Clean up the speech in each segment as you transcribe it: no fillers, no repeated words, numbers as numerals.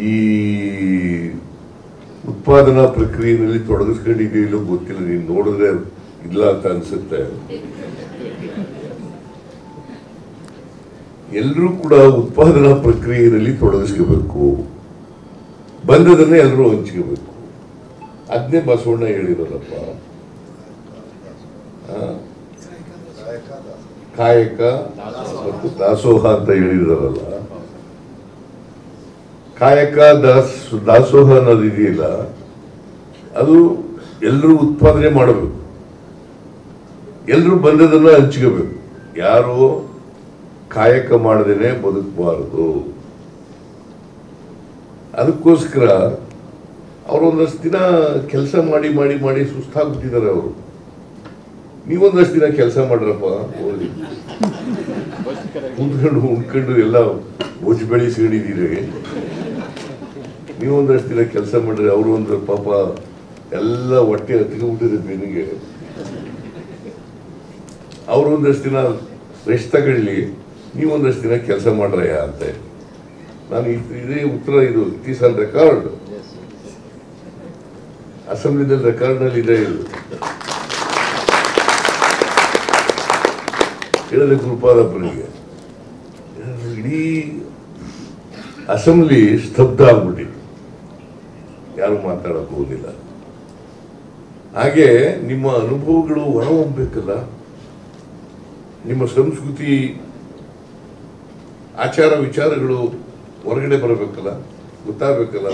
ಈ ಉತ್ಪಾದನಾ ಪ್ರಕ್ರಿಯೆಯಲ್ಲಿ ತೊಡಗಿಸ್ಕೊಂಡಿದೆಯೋ ಗೊತ್ತಿಲ್ಲ, ನೀನು ನೋಡಿದ್ರೆ ಇಲ್ಲ ಅಂತ ಅನ್ಸುತ್ತೆ. ಎಲ್ಲರೂ ಕೂಡ ಉತ್ಪಾದನಾ ಪ್ರಕ್ರಿಯೆಯಲ್ಲಿ ತೊಡಗಿಸ್ಕೋಬೇಕು, ಬಂದದನ್ನೇ ಎಲ್ಲರೂ ಹಂಚ್ಕೋಬೇಕು. ಅದನ್ನೇ ಬಸವಣ್ಣ ಹೇಳಿರೋದಪ್ಪ. ಕಾಯಕ ಮತ್ತು ದಾಸೋಹ ಅಂತ ಹೇಳಿದಾರಲ್ಲ, ಕಾಯಕ ದಾಸೋಹ ಅನ್ನೋದು ಇದೆಯಲ್ಲ, ಅದು ಎಲ್ಲರೂ ಉತ್ಪಾದನೆ ಮಾಡಬೇಕು, ಎಲ್ಲರೂ ಬಂದದನ್ನ ಹಂಚ್ಕೋಬೇಕು. ಯಾರು ಕಾಯಕ ಮಾಡದೇನೆ ಬದುಕಬಾರದು. ಅದಕ್ಕೋಸ್ಕರ ಅವರು ಒಂದಷ್ಟು ದಿನ ಕೆಲಸ ಮಾಡಿ ಮಾಡಿ ಮಾಡಿ ಸುಸ್ತಾಗ್ಬಿಟ್ಟಿದ್ದಾರೆ. ಅವರು ನೀವೊಂದಷ್ಟು ದಿನ ಕೆಲಸ ಮಾಡ್ರಪ್ಪ, ಕುಂತ್ಕೊಂಡು ಉಣ್ಕೊಂಡು ಎಲ್ಲ ಬೋಜು ಬೆಳೆಸ್ಕೊಂಡಿದ್ದೀರಿ. ನೀವೊಂದಷ್ಟು ದಿನ ಕೆಲಸ ಮಾಡ್ರಿ. ಅವರು ಒಂದು ಪಾಪ ಎಲ್ಲ ಹೊಟ್ಟೆ ಹತ್ಕೊಂಡ್ಬಿಟ್ಟಿದೆ ಬೆನ್ನಿಗೆ. ಅವರು ಒಂದಷ್ಟು ದಿನ ರೆಸ್ಟ್ ತಗೊಳ್ಳಿ, ನೀವೊಂದಷ್ಟು ದಿನ ಕೆಲಸ ಮಾಡ್ರಯ್ಯ ಅಂತ. ನಾನು ಇದೇ ಉತ್ತರ, ಇದು ಇಟ್ ಈಸ್ ಆನ್ ರೆಕಾರ್ಡ್. ಅಸೆಂಬ್ಲಿನಲ್ಲಿ ರೆಕಾರ್ಡ್ನಲ್ಲಿ ಇದೆ. ಇದು ಹೇಳಿದ್ರೆ ಗುರುಪಾದಪ್ಪನಿಗೆ ಇಡೀ ಅಸೆಂಬ್ಲಿ ಸ್ತಬ್ಧ ಆಗ್ಬಿಟ್ಟಿದೆ, ಯಾರು ಮಾತಾಡಕ್ ಹೋಗಿಲ್ಲ. ಹಾಗೆ ನಿಮ್ಮ ಅನುಭವಗಳು ಹೊರಹೊಮ್ಮಬೇಕಲ್ಲ, ನಿಮ್ಮ ಸಂಸ್ಕೃತಿ ಆಚಾರ ವಿಚಾರಗಳು ಹೊರಗಡೆ ಬರಬೇಕಲ್ಲ, ಗೊತ್ತಾಗಬೇಕಲ್ಲ.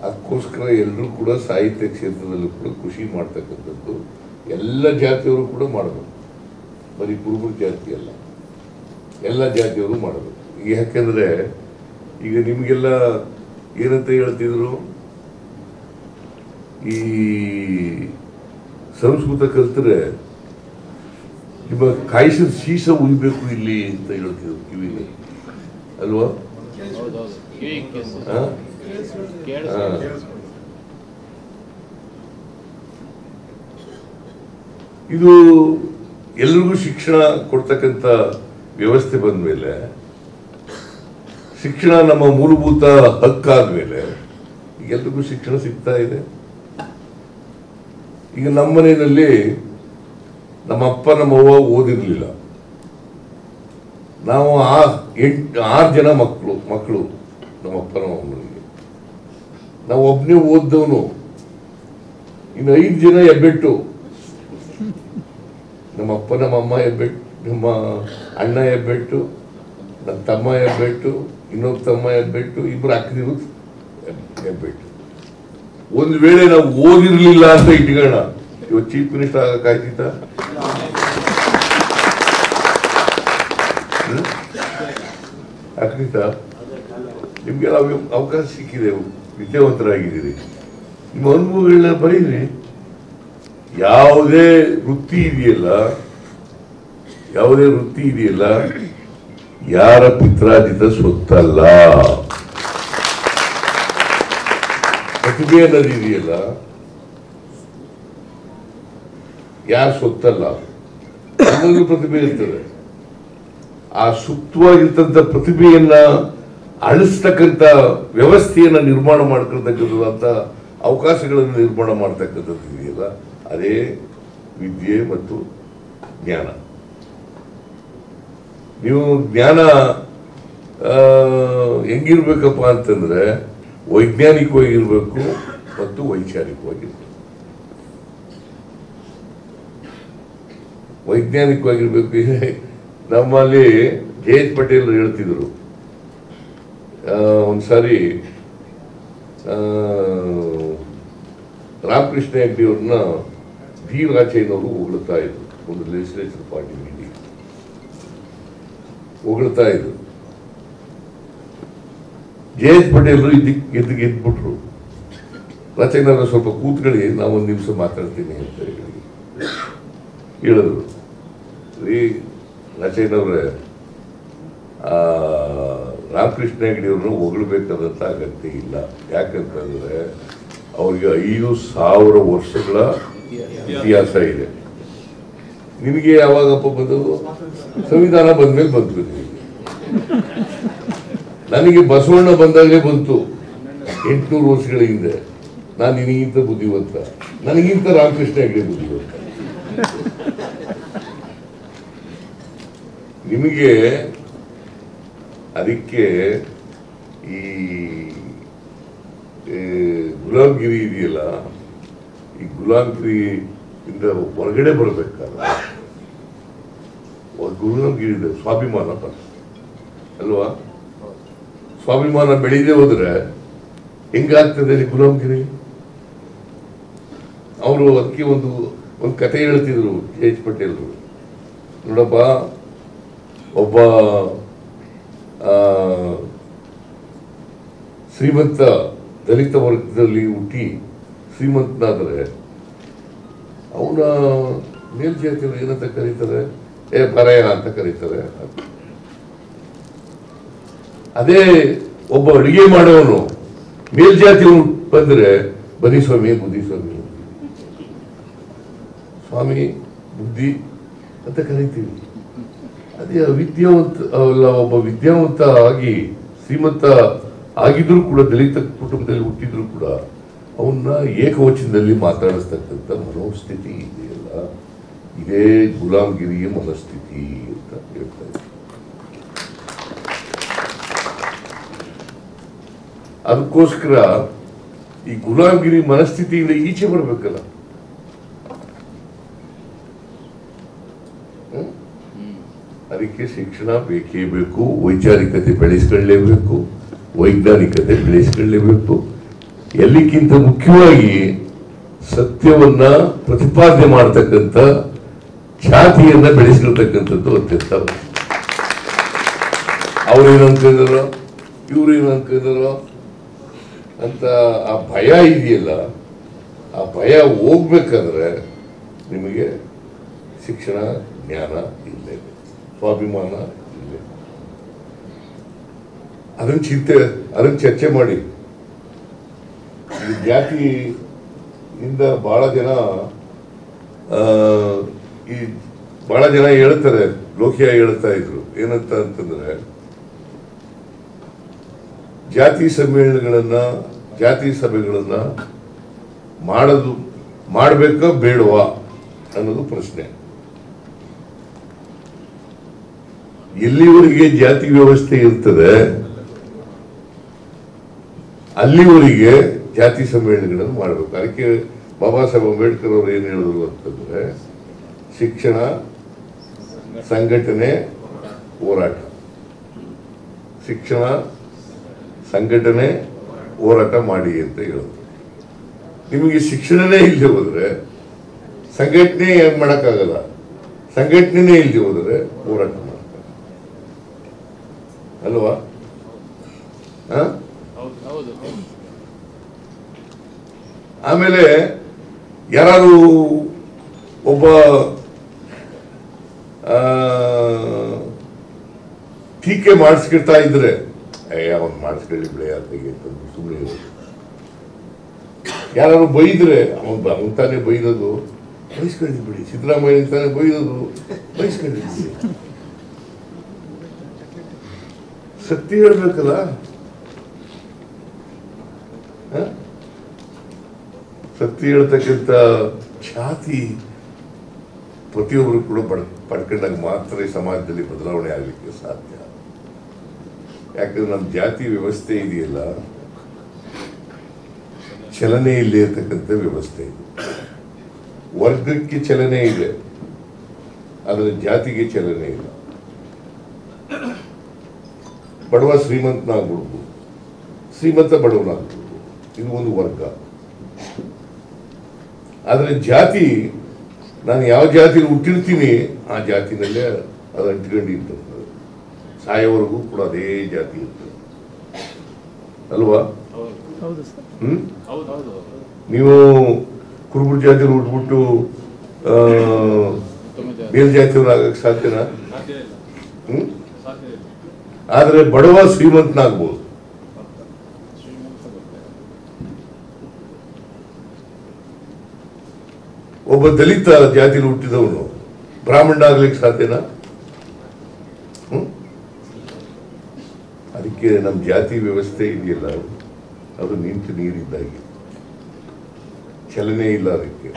ಅದಕ್ಕೋಸ್ಕರ ಎಲ್ಲರೂ ಕೂಡ ಸಾಹಿತ್ಯ ಕ್ಷೇತ್ರದಲ್ಲೂ ಕೂಡ ಖುಷಿ ಮಾಡ್ತಕ್ಕಂಥದ್ದು ಎಲ್ಲ ಜಾತಿಯವರು ಕೂಡ ಮಾಡಬೇಕು. ಬರೀ ಕುರುಬರ ಜಾತಿ ಅಲ್ಲ, ಎಲ್ಲ ಜಾತಿಯವರು ಮಾಡಬೇಕು. ಯಾಕೆಂದ್ರೆ ಈಗ ನಿಮಗೆಲ್ಲ ಏನಂತ ಹೇಳ್ತಿದ್ರು, ಈ ಸಂಸ್ಕೃತ ಕಲ್ತರೆ ನಿಮ್ಮ ಕಾಯಿಸಿದ ಶೀಸ ಉಯ್ಬೇಕು ಇಲ್ಲಿ ಅಂತ ಹೇಳ್ತಿದ್ರು ಕಿವಿಗೆ, ಅಲ್ವಾ? ಇದು ಎಲ್ರಿಗೂ ಶಿಕ್ಷಣ ಕೊಡ್ತಕ್ಕಂಥ ವ್ಯವಸ್ಥೆ ಬಂದ ಮೇಲೆ, ಶಿಕ್ಷಣ ನಮ್ಮ ಮೂಲಭೂತ ಹಕ್ಕಾದ್ಮೇಲೆ ಎಲ್ರಿಗೂ ಶಿಕ್ಷಣ ಸಿಗ್ತಾ ಇದೆ. ಈಗ ನಮ್ಮ ಮನೆಯಲ್ಲಿ ನಮ್ಮ ಅಪ್ಪ ನಮ್ಮವ್ವ ಓದಿರ್ಲಿಲ್ಲ. ನಾವು 6 ಜನ ಮಕ್ಕಳು ನಮ್ಮಪ್ಪ ನಮ್ಮಮ್ಮನಿಗೆ. ನಾವು ಒಬ್ಬನೇ ಓದ್ದವನು, ಇನ್ನು 5 ಜನ ಹೆಬ್ಬೆಟ್ಟು. ನಮ್ಮಪ್ಪ ನಮ್ಮಮ್ಮ ಹೆಬ್ಬೆಟ್ಟು, ನಮ್ಮ ಅಣ್ಣ ಹೆಬ್ಬೆಟ್ಟು, ನನ್ನ ತಮ್ಮ ಹೆಬ್ಬೆಟ್ಟು, ಇನ್ನೊಬ್ಬ ತಮ್ಮ ಹೆಬ್ಬೆಟ್ಟು, ಇಬ್ಬರು ಅಕ್ಕದಿರು ಹೆಬ್ಬೆಟ್ಟು. ಒಂದು ವೇಳೆ ನಾವು ಓದಿರ್ಲಿಲ್ಲ ಅಂತ ಇಟ್ಕೋಣ, ಇವತ್ತು ಚೀಫ್ ಮಿನಿಸ್ಟರ್ ಆಗಕ್ಕಾಯ್ತಿತ್ತ? ಆಗ್ತಿತ್ತ? ನಿಮ್ಗೆಲ್ಲ ಅವಕಾಶ ಸಿಕ್ಕಿದೆ, ವಿದ್ಯಾವಂತರಾಗಿದ್ದೀರಿ. ನಿಮ್ಮ ಅನುಭವಗಳನ್ನ ಬರೀರಿ. ಯಾವುದೇ ವೃತ್ತಿ ಇದೆಯಲ್ಲ, ಯಾರ ಪಿತ್ರಾರ್ಜಿತ ಸ್ವತ್ತಲ್ಲ. ಪ್ರತಿಭೆ ಅನ್ನೋದು ಇದೆಯಲ್ಲ, ಯಾರ ಸ್ವತ್ತಲ್ಲ. ಎಲ್ಲರಿಗೂ ಪ್ರತಿಭೆ ಇರ್ತದೆ. ಆ ಸೂಕ್ತವಾಗಿರ್ತಕ್ಕಂಥ ಪ್ರತಿಭೆಯನ್ನ ಅಳಿಸ್ತಕ್ಕಂಥ ವ್ಯವಸ್ಥೆಯನ್ನ ನಿರ್ಮಾಣ ಮಾಡ್ಕೊಳ್ತಕ್ಕಂಥ ಅವಕಾಶಗಳನ್ನು ನಿರ್ಮಾಣ ಮಾಡ್ತಕ್ಕಂಥದ್ದು ಇದೆಯಲ್ಲ, ಅದೇ ವಿದ್ಯೆ ಮತ್ತು ಜ್ಞಾನ. ನೀವು ಜ್ಞಾನ ಹೆಂಗಿರ್ಬೇಕಪ್ಪ ಅಂತಂದ್ರೆ ವೈಜ್ಞಾನಿಕವಾಗಿರ್ಬೇಕು ಮತ್ತು ವೈಚಾರಿಕವಾಗಿರ್ಬೇಕು. ವೈಜ್ಞಾನಿಕವಾಗಿರ್ಬೇಕು. ನಮ್ಮಲ್ಲಿ ಜಯಂತ್ ಪಟೇಲ್ ಹೇಳ್ತಿದ್ರು, ಒಂದ್ಸಾರಿ ರಾಮಕೃಷ್ಣ ಹೆಗ್ಡೆ ಅವ್ರನ್ನ ವಿ ರಾಚಯ್ಯನವರು ಹೊಗಳ್ತಾ ಇದ್ರು. ಒಂದು ಲೆಜಿಸ್ಲೇಚರ್ ಪಾರ್ಟಿ ಮೀಟಿಂಗ್ ಹೊಗಳ್ತಾ ಇದ್ರು. ಜಯಂತ್ ಪಟೇಲ್ರು ಎದ್ಬಿಟ್ರು. ರಾಚಯ್ಯನವರು ಸ್ವಲ್ಪ ಕೂತ್ಕೊಳ್ಳಿ, ನಾವು 1 ನಿಮಿಷ ಮಾತಾಡ್ತೀನಿ ಅಂತ ಹೇಳಿದ್ರು. ರಾಚಯ್ಯನವ್ರೆ, ರಾಮಕೃಷ್ಣ ಹೆಗ್ಡೆ ಅವ್ರನ್ನ ಹೊಗಳ್ಬೇಕಾದಂತ ಅಗತ್ಯ ಇಲ್ಲ. ಯಾಕಂತಂದ್ರೆ ಅವ್ರಿಗೆ 5,000 ವರ್ಷಗಳ ಇತಿಹಾಸ ಇದೆ. ನಿಮಗೆ ಯಾವಾಗಪ್ಪ ಬಂದದ್ದು? ಸಂವಿಧಾನ ಬಂದ್ಮೇಲೆ ಬಂದ್ಬಿಟ್ಟು ನನಗೆ ಬಸವಣ್ಣ ಬಂದಾಗಲೇ ಬಂತು 800 ವರ್ಷಗಳ ಹಿಂದೆ. ನಾನು ನಿನಗಿಂತ ಬುದ್ಧಿವಂತ, ನನಗಿಂತ ರಾಮಕೃಷ್ಣ ಹೆಗಡೆ ಬುದ್ಧಿವಂತ. ನಿಮಗೆ ಅದಕ್ಕೆ ಈ ಗುಲಾಮ್ಗಿರಿ ಇದೆಯಲ್ಲ, ಈ ಗುಲಾಮ್ಗಿರಿಯಿಂದ ಹೊರಗಡೆ ಬರಬೇಕಾದ್ರೆ ಗುಲಾಮ್ಗಿರಿ ಇದೆ, ಸ್ವಾಭಿಮಾನ ಅಲ್ವಾ? ಸ್ವಾಭಿಮಾನ ಬೆಳೀದೇ ಹೋದ್ರೆ ಹೆಂಗಾಗ್ತದೆ ಗುಲಾಮ್ಗಿರಿ? ಅವರು ಅದಕ್ಕೆ ಒಂದು ಕತೆ ಹೇಳ್ತಿದ್ರು H. ಪಟೇಲ್ರು. ನೋಡಪ್ಪ, ಒಬ್ಬ ಶ್ರೀಮಂತ ದಲಿತ ವರ್ಗದಲ್ಲಿ ಹುಟ್ಟಿ ಶ್ರೀಮಂತನಾದರೆ ಅವನ ಮೇಲ್ಜಾತಿಯವರು ಏನಂತ ಕರೀತಾರೆ? ಪರಾಯ ಅಂತ ಕರೀತಾರೆ. ಅದೇ ಒಬ್ಬ ಅಡುಗೆ ಮಾಡೋನು ಮೇಲ್ಜಾತಿ ಬಂದ್ರೆ ಬನ್ನಿ ಸ್ವಾಮಿ, ಬುದ್ಧಿ ಸ್ವಾಮಿ, ಸ್ವಾಮಿ ಬುದ್ಧಿ ಅಂತ ಕರಿತೀವಿ. ಅದೇ ವಿದ್ಯಾವಂತ ಅಲ್ಲ, ಒಬ್ಬ ವಿದ್ಯಾವಂತ ಆಗಿ ಶ್ರೀಮಂತ ಆಗಿದ್ರು ಕೂಡ, ದಲಿತ ಕುಟುಂಬದಲ್ಲಿ ಹುಟ್ಟಿದ್ರು ಕೂಡ ಅವನ್ನ ಏಕವಚನದಲ್ಲಿ ಮಾತಾಡಿಸ್ತಕ್ಕಂಥ ಮನೋಸ್ಥಿತಿ ಇದೆಯಲ್ಲ, ಇದೇ ಗುಲಾಮ್ಗಿರಿಯ ಮನಸ್ಥಿತಿ ಅಂತ ಹೇಳ್ತಾ ಇದ್ದಾರೆ. ಅದಕ್ಕೋಸ್ಕರ ಈ ಗುಲಾಮ್ಗಿರಿ ಮನಸ್ಥಿತಿಯಿಂದ ಈಚೆ ಬರಬೇಕಲ್ಲ. ಅದಕ್ಕೆ ಶಿಕ್ಷಣ ಬೇಕೇ ಬೇಕು, ವೈಚಾರಿಕತೆ ಬೆಳೆಸ್ಕೊಳ್ಳೇಬೇಕು, ವೈಜ್ಞಾನಿಕತೆ ಬೆಳೆಸ್ಕೊಳ್ಳೇಬೇಕು. ಎಲ್ಲಿಗಿಂತ ಮುಖ್ಯವಾಗಿ ಸತ್ಯವನ್ನ ಪ್ರತಿಪಾದನೆ ಮಾಡತಕ್ಕಂಥ ಛಾತಿಯನ್ನ ಬೆಳೆಸ್ಕೊಳ್ತಕ್ಕಂಥದ್ದು ಅತ್ಯಂತ. ಅವ್ರೇನು ಅನ್ಕೊಂಡಿದಾರೋ, ಇವ್ರೇನು ಅನ್ಕೊಂಡಿದಾರೋ ಅಂತ ಆ ಭಯ ಇದೆಯಲ್ಲ, ಆ ಭಯ ಹೋಗ್ಬೇಕಾದ್ರೆ ನಿಮಗೆ ಶಿಕ್ಷಣ, ಜ್ಞಾನ ಇಲ್ಲೇ, ಸ್ವಾಭಿಮಾನ ಇಲ್ಲೇ. ಅದನ್ನ ಚರ್ಚೆ ಮಾಡಿ. ಈ ಜಾತಿಯಿಂದ ಬಹಳ ಜನ ಹೇಳ್ತಾರೆ, ಲೋಕಿಯ ಹೇಳ್ತಾ ಇದ್ರು ಏನಂತ ಅಂತಂದ್ರೆ, ಜಾತಿ ಸಮ್ಮೇಳನಗಳನ್ನ, ಜಾತಿ ಸಭೆಗಳನ್ನ ಮಾಡಬೇಕಾ ಬೇಡವಾ ಅನ್ನೋದು ಪ್ರಶ್ನೆ. ಎಲ್ಲಿವರೆಗೆ ಜಾತಿ ವ್ಯವಸ್ಥೆ ಇರ್ತದೆ ಅಲ್ಲಿವರೆಗೆ ಜಾತಿ ಸಮ್ಮೇಳನಗಳನ್ನು ಮಾಡಬೇಕು. ಅದಕ್ಕೆ ಬಾಬಾ ಸಾಹೇಬ್ ಅಂಬೇಡ್ಕರ್ ಅವರು ಏನು ಹೇಳಿದ್ರು ಅಂತಂದ್ರೆ, ಶಿಕ್ಷಣ, ಸಂಘಟನೆ, ಹೋರಾಟ. ಶಿಕ್ಷಣ, ಸಂಘಟನೆ, ಹೋರಾಟ ಮಾಡಿ ಅಂತ ಹೇಳಿದ್ರು. ನಿಮಗೆ ಶಿಕ್ಷಣನೇ ಇಲ್ಲದೆ ಹೋದ್ರೆ ಸಂಘಟನೆ ಏನ್ ಮಾಡಕ್ಕಾಗಲ್ಲ, ಸಂಘಟನೆ ಇಲ್ಲದೆ ಹೋದ್ರೆ ಹೋರಾಟ ಮಾಡಕ್ಕಾಗಲ್ಲ ಅಲ್ವಾ? ಆಮೇಲೆ ಯಾರು ಒಬ್ಬ ಟೀಕೆ ಮಾಡಿಸ್ಕಿರ್ತಾ ಇದ್ರೆ, ಅವನ್ ಮಾಡಿಸ್ಕೊಳ್ಳಿ ಬಿಳೆ ಅಲ್ಲಿಗೆ ಅಂತಂದು ಸುಮ್ಮನೆ. ಯಾರು ಬೈದ್ರೆ ಅವನ್ ತಾನೇ ಬೈದದು, ಬಯಸ್ಕೊಳ್ಳಿ ಬಿಡಿ. ಸಿದ್ದರಾಮಯ್ಯ ತಾನೇ ಬೈದದು, ಬಯಸ್ಕೊಳ್ಳಿ ಬಿಡಿ. ಸತ್ಯ ಹೇಳ್ಬೇಕಲ್ಲ. ಸತ್ಯ ಹೇಳ್ತಕ್ಕಂಥ ಛಾತಿ ಪ್ರತಿಯೊಬ್ಬರು ಕೂಡ ಪಡ್ಕೊಂಡಾಗ ಮಾತ್ರ ಈ ಸಮಾಜದಲ್ಲಿ ಬದಲಾವಣೆ ಆಗಲಿಕ್ಕೆ ಸಾಧ್ಯ. ಯಾಕಂದ್ರೆ ನಮ್ಮ ಜಾತಿ ವ್ಯವಸ್ಥೆ ಇದೆಯಲ್ಲ, ಚಲನೆ ಇಲ್ಲೇ ಇರ್ತಕ್ಕಂಥ ವ್ಯವಸ್ಥೆ ಇದೆ. ವರ್ಗಕ್ಕೆ ಚಲನೆ ಇದೆ, ಆದರೆ ಜಾತಿಗೆ ಚಲನೆ ಇಲ್ಲ. ಬಡವ ಶ್ರೀಮಂತನಾಗ್ಬಿಡ್ಬೋದು, ಶ್ರೀಮಂತ ಬಡವನಾಗ್ಬಿಡ್ಬೋದು, ಇದು ಒಂದು ವರ್ಗ. ಆದರೆ ಜಾತಿ, ನಾನು ಯಾವ ಜಾತಿಯಲ್ಲಿ ಹುಟ್ಟಿರ್ತೀನಿ ಆ ಜಾತಿನಲ್ಲೇ ಅದು ಅಂಟ್ಕೊಂಡಿರ್ತದೆ. ಸಾಯೋವರೆಗೂ ಕೂಡ ಅದೇ ಜಾತಿ ಇರ್ತದೆ ಅಲ್ವಾ? ನೀವು ಕುರುಬರ ಜಾತಿಯಲ್ಲಿ ಹುಟ್ಬಿಟ್ಟು ಮೇಲ್ಜಾತಿಯವ್ರು ಆಗಕ್ಕೆ ಸಾಧ್ಯನಾ? ಆದ್ರೆ ಬಡವ ಶ್ರೀಮಂತನಾಗ್ಬೋದು. ಒಬ್ಬ ದಲಿತ ಜಾತಿಯಲ್ಲಿ ಹುಟ್ಟಿದವನು ಬ್ರಾಹ್ಮಣ ಆಗ್ಲಿಕ್ಕೆ ಸಾಧ್ಯನಾ? ಅದಕ್ಕೆ ನಮ್ಮ ಜಾತಿ ವ್ಯವಸ್ಥೆ ಇದೆಯಲ್ಲ, ಅದು ನಿಂತು ನೀರಿದ್ದಾಗಿ, ಚಲನೆ ಇಲ್ಲ. ಅದಕ್ಕೆ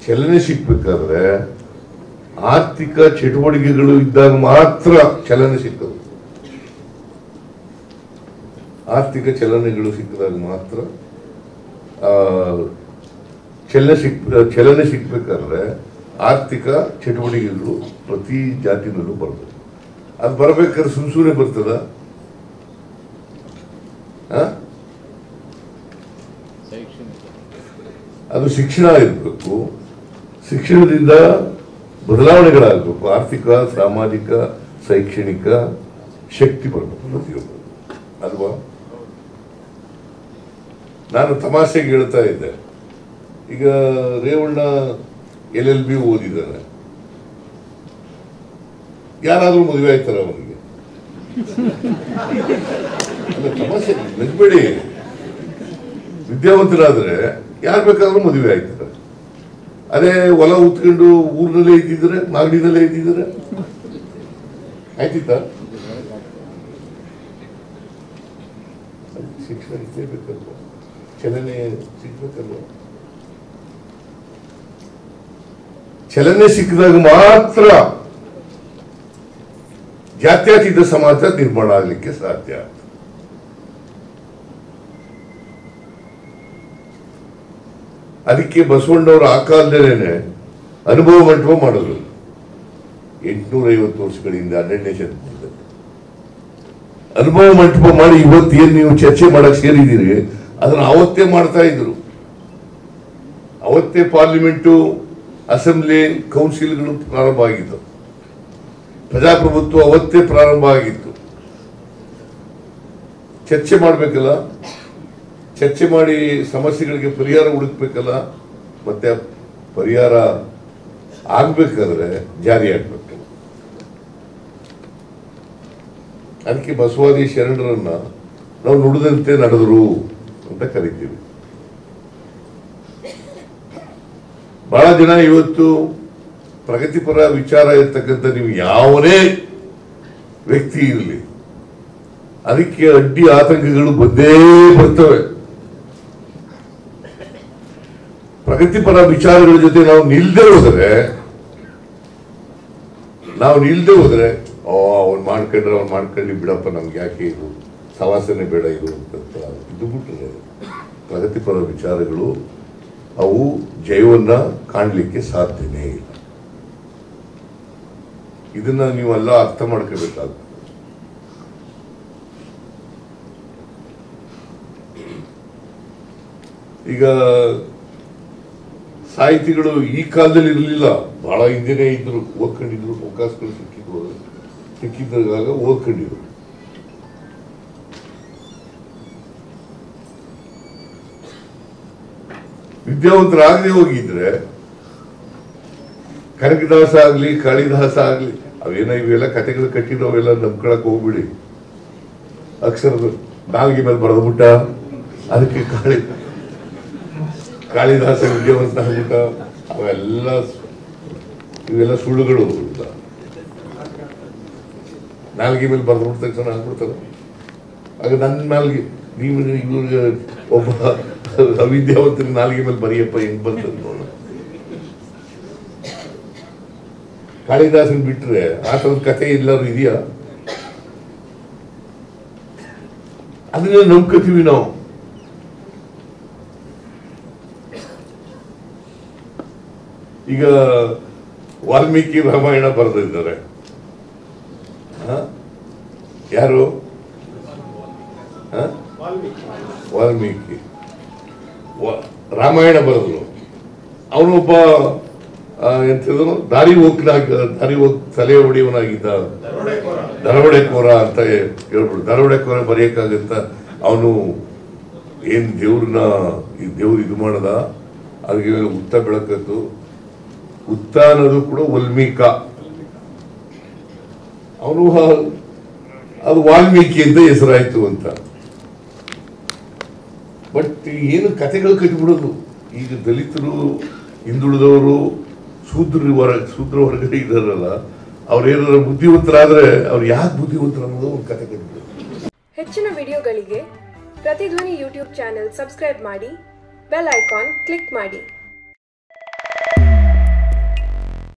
ಚಲನೆ ಸಿಕ್ಬೇಕಾದ್ರೆ ಆರ್ಥಿಕ ಚಟುವಟಿಕೆಗಳು ಇದ್ದಾಗ ಮಾತ್ರ ಚಲನೆ ಸಿಕ್ಕದು. ಆರ್ಥಿಕ ಚಲನೆಗಳು ಸಿಕ್ಕಿದಾಗ ಮಾತ್ರ ಚಲನೆ ಸಿಕ್ಬೇಕಾದ್ರೆ ಆರ್ಥಿಕ ಚಟುವಟಿಕೆಗಳು ಪ್ರತಿ ಜಾತಿನಲ್ಲೂ ಬರ್ತದೆ. ಅದು ಬರಬೇಕಾದ್ರೆ ಸುಮ್ಮನೆ ಬರ್ತದ? ಅದು ಶಿಕ್ಷಣ ಇರಬೇಕು. ಶಿಕ್ಷಣದಿಂದ ಬದಲಾವಣೆಗಳಾಗಬೇಕು. ಆರ್ಥಿಕ, ಸಾಮಾಜಿಕ, ಶೈಕ್ಷಣಿಕ ಶಕ್ತಿ ಬರಬೇಕು ಪ್ರತಿಯೊಬ್ಬರು, ಅಲ್ವಾ? ನಾನು ತಮಾಷೆಗೆ ಹೇಳ್ತಾ ಇದ್ದೆ, ಈಗ ರೇವಣ್ಣ LLB ಓದಿದ್ದಾನೆ, ಯಾರಾದ್ರೂ ಮದುವೆ ಆಯ್ತಾರ ಅವನಿಗೆ? ಅಲ್ಲ, ತಮಾಷೆ ನಗ್ಬೇಡಿ. ವಿದ್ಯಾವಂತರಾದ್ರೆ ಯಾರು ಬೇಕಾದ್ರೂ ಮದುವೆ ಆಯ್ತಾರೆ. ಅದೇ ಹೊಲ ಉತ್ಕೊಂಡು ಊರಿನಲ್ಲೇ ಇದ್ದಿದ್ರೆ, ಮಾಗಡಿನಲ್ಲೇ ಇದ್ದಿದ್ರೆ ಆಯ್ತಿತ್ತ? ಶಿಕ್ಷಣ ಇರ್ಲೇಬೇಕಲ್ವ, ಚಲನೆ ಸಿಗ್ಬೇಕಲ್ವ? ಚಲನೆ ಸಿಕ್ಕಿದಾಗ ಮಾತ್ರ ಜಾತ್ಯತೀತ ಸಮಾಜ ನಿರ್ಮಾಣ ಆಗಲಿಕ್ಕೆ ಸಾಧ್ಯ. ಅದಕ್ಕೆ ಬಸವಣ್ಣವರು ಆ ಕಾಲದಲ್ಲೇನೆ ಅನುಭವ ಮಂಟಪ ಮಾಡಿದ್ರು. 850 ವರ್ಷಗಳಿಂದ 12ನೇ ಶತಮಾನದಲ್ಲಿ ಅನುಭವ ಮಂಟಪ ಮಾಡಿ ಇವತ್ತೇನು ನೀವು ಚರ್ಚೆ ಮಾಡಕ್ ಸೇರಿದ್ದೀರಿ ಅದನ್ನ ಅವತ್ತೇ ಮಾಡ್ತಾ ಇದ್ರು. ಅವತ್ತೇ ಪಾರ್ಲಿಮೆಂಟು, ಅಸೆಂಬ್ಲಿ, ಕೌನ್ಸಿಲ್ಗಳು ಪ್ರಾರಂಭ ಆಗಿದ್ದು. ಪ್ರಜಾಪ್ರಭುತ್ವ ಅವತ್ತೇ ಪ್ರಾರಂಭ ಆಗಿತ್ತು. ಚರ್ಚೆ ಮಾಡಬೇಕಲ್ಲ, ಚರ್ಚೆ ಮಾಡಿ ಸಮಸ್ಯೆಗಳಿಗೆ ಪರಿಹಾರ ಹುಡುಕ್ಬೇಕಲ್ಲ, ಮತ್ತೆ ಪರಿಹಾರ ಆಗ್ಬೇಕಾದ್ರೆ ಜಾರಿ ಆಗ್ಬೇಕು. ಅದಕ್ಕೆ ಬಸವಾದಿ ಶರಣರನ್ನ ನಾವು ನುಡಿದಂತೆ ನಡೆದರು ಅಂತ ಕರಿತೀವಿ. ಬಹಳ ಜನ ಇವತ್ತು ಪ್ರಗತಿಪರ ವಿಚಾರ ಇರ್ತಕ್ಕಂಥ ನೀವು ಯಾವನೇ ವ್ಯಕ್ತಿ ಇರಲಿ, ಅದಕ್ಕೆ ಅಡ್ಡಿ ಆತಂಕಗಳು ಬಂದೇ ಬರ್ತವೆ. ಪ್ರಗತಿಪರ ವಿಚಾರಗಳ ಜೊತೆ ನಾವು ನಿಲ್ದೇ ಹೋದ್ರೆ ಅವ್ನು ಮಾಡ್ಕೊಂಡ್ಲಿ ಬಿಡಪ್ಪ, ನಮ್ಗೆ ಯಾಕೆ ಇದು ಸವಾಸನೆ ಬೇಡ ಇದು ಅಂತ ಇದು ಬಿಟ್ಟರೆ ಪ್ರಗತಿಪರ ವಿಚಾರಗಳು ಅವು ಜಯವನ್ನ ಕಾಣಲಿಕ್ಕೆ ಸಾಧ್ಯನೇ ಇಲ್ಲ. ಇದನ್ನ ನೀವೆಲ್ಲ ಅರ್ಥ ಮಾಡ್ಕೋಬೇಕಾಗ್ತದೆ. ಈಗ ಸಾಹಿತಿಗಳು ಈ ಕಾಲದಲ್ಲಿ ಇರಲಿಲ್ಲ, ಬಹಳ ಹಿಂದೆನೇ ಇದ್ರು, ಓದ್ಕೊಂಡಿದ್ರು, ಅವಕಾಶಗಳು ಸಿಕ್ಕಿದ್ದಾಗ ಓದ್ಕೊಂಡಿದ್ರು. ವಿದ್ಯಾವಂತರಾಗದೆ ಹೋಗಿದ್ರೆ ಕನಕದಾಸ ಆಗ್ಲಿ, ಕಾಳಿದಾಸ ಆಗ್ಲಿ, ಅವೇನೋ ಇವೆಲ್ಲ ಕಥೆಗಳು ಕಟ್ಟಿರೋವೆಲ್ಲ ನಂಬ್ಕೊಳಕ್ ಹೋಗ್ಬಿಡಿ. ಅಕ್ಷರದ ನಾಲ್ಗೆ ಮೇಲೆ ಬರೆದ್ಬಿಟ್ಟ, ಅದಕ್ಕೆ ಕಾಳಿದಾಸ ವಿದ್ಯಾವಂತ ಆಗ್ಬಿಟ್ಟ, ಇವೆಲ್ಲ ಸುಳ್ಳುಗಳು. ನಾಲ್ಗೆ ಮೇಲೆ ಬರೆದ್ಬಿಟ್ಟ ತಕ್ಷಣ ಆಗ್ಬಿಡ್ತಾರೆ. ಆಗ ನನ್ನ ನಾಲ್ಗೆ ಇವ್ರಿಗೆ ಒಬ್ಬ ಅವಿದ್ಯಾವಂತರಿಗೆ ನಾಲ್ಗೆ ಮೇಲೆ ಬರೆಯಪ್ಪ ಹೆಂಗ್ ಬರ್ತದೆ ನೋಡ. ಕಾಳಿದಾಸನ್ ಬಿಟ್ರೆ ಆ ಥರದ ಕಥೆ ಎಲ್ಲರೂ ಇದೆಯಾ? ಅದನ್ನ ನಂಬ್ಕೋತೀವಿ ನಾವು. ಈಗ ವಾಲ್ಮೀಕಿ ರಾಮಾಯಣ ಬರೆದಿದ್ದಾರೆ. ಯಾರು? ವಾಲ್ಮೀಕಿ ರಾಮಾಯಣ ಬರೆದ್ರು. ಅವನೊಬ್ಬ ಎಂತಿದ್ರು, ದಾರಿ ಹೋಗ್ ತಲೆ ಹೊಡೆಯವನಾಗಿದ್ದ, ದರೋಡೆಕೋರ ಅಂತ ಹೇಳ್ಬಿಡು. ದರೋಡೆಕೋರ ಬರೆಯಕ್ಕಾಗತ್ತ? ಅವನು ಏನ್ ದೇವ್ರು ಇದು ಮಾಡದ, ಅದಕ್ಕೆ ಹುತ್ತ ಬೆಳಕತ್ತು. ಹುತ್ತ ಅನ್ನೋದು ಕೂಡ ವಾಲ್ಮೀಕ. ಅವನು ಅದು ವಾಲ್ಮೀಕಿ ಅಂತ ಹೆಸರಾಯ್ತು ಅಂತ. ಬಟ್ ಏನು ಕಥೆಗಳು ಕಟ್ಟಿಬಿಡೋದು. ಈಗ ದಲಿತರು, ಹಿಂದುಳಿದವರು, ಶೂದ್ರ ಹೊರಗಡೆ ಇದ್ದಾರಲ್ಲ, ಅವ್ರು ಏನಾದ್ರು ಬುದ್ಧಿವಂತರಾದ್ರೆ ಅವ್ರು ಯಾಕೆ ಬುದ್ಧಿವಂತರು ಅನ್ನೋದು ಒಂದು ಕತೆ ಕಟ್ಟಿದ್ರು. ಹೆಚ್ಚಿನ ವಿಡಿಯೋಗಳಿಗೆ ಪ್ರತಿಧ್ವನಿ ಯೂಟ್ಯೂಬ್ ಚಾನೆಲ್ ಸಬ್ಸ್ಕ್ರೈಬ್ ಮಾಡಿ, ಬೆಲ್ ಐಕಾನ್ ಕ್ಲಿಕ್ ಮಾಡಿ.